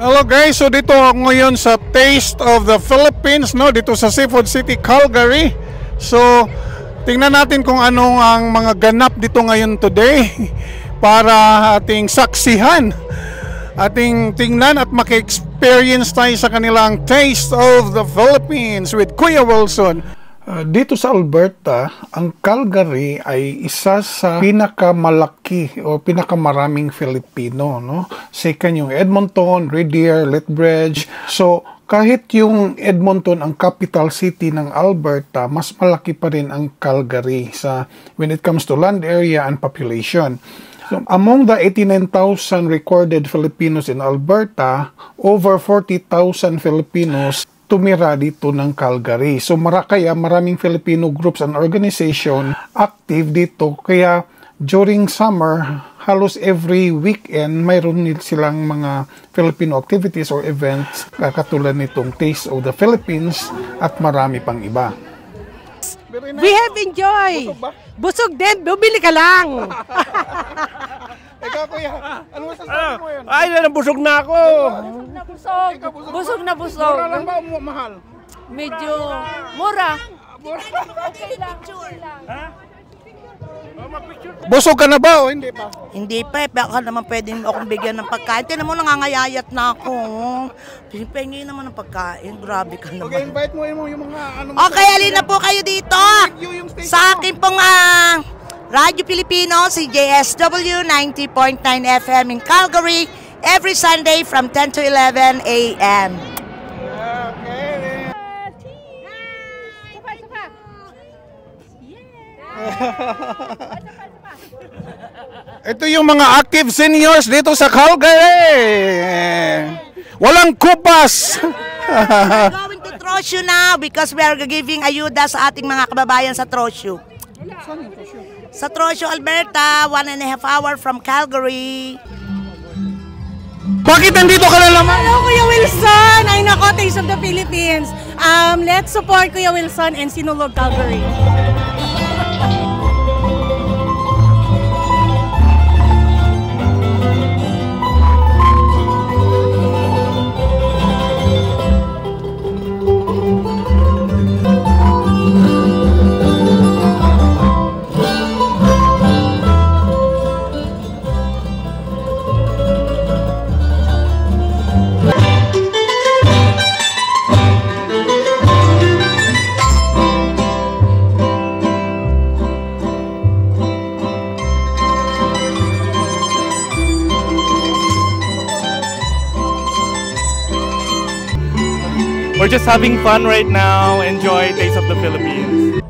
Hello guys, so dito ako ngayon sa Taste of the Philippines, no? Dito sa Seafood City, Calgary. So, tingnan natin kung anong ang mga ganap dito ngayon today para ating saksihan, ating tingnan at maki-experience tayo sa kanilang Taste of the Philippines with Kuya Wilson. Dito sa Alberta, ang Calgary ay isa sa pinakamalaki o pinakamaraming Filipino, no? Second yung Edmonton, Red Deer, Lethbridge. So, kahit yung Edmonton ang capital city ng Alberta, mas malaki pa rin ang Calgary sa when it comes to land area and population. So, among the 89,000 recorded Filipinos in Alberta, over 40,000 Filipinos tumira dito ng Calgary. So kaya maraming Filipino groups and organization active dito. Kaya during summer, halos every weekend, mayroon silang mga Filipino activities or events katulad nitong Taste of the Philippines at marami pang iba. We have enjoyed. Busog din, bumili ka lang. Ikaw kuya, ano masasabi mo yun? Ay, nabusog na ako. Busog na busog. Mura lang ba o mahal? Medyo mura. Okay lang. Busog ka na ba o hindi pa? Hindi pa, baka naman pwede mo akong bigyan ng pagkain. Tinan mo, nangangayayat na ako. Pingin naman ng pagkain. Grabe ka naman. Okay, invite mo yung mga ano. Okay, alin na po kayo dito. Sa akin pong Radyo Pilipino, si JSW 90.9 FM in Calgary, every Sunday from 10 to 11 a.m. Ito yung mga active seniors dito sa Calgary. Walang kupas. We're going to Trochu now because we are giving ayuda sa ating mga kababayan sa Trochu. Sa Trochu, Alberta, 1.5 hour from Calgary. Bakit nandito ka na naman? Hello, Kuya Wilson! Ay nako, Taste of the Philippines. Let's support Kuya Wilson and Sinulog Calgary. We're just having fun right now. Enjoy Taste of the Philippines.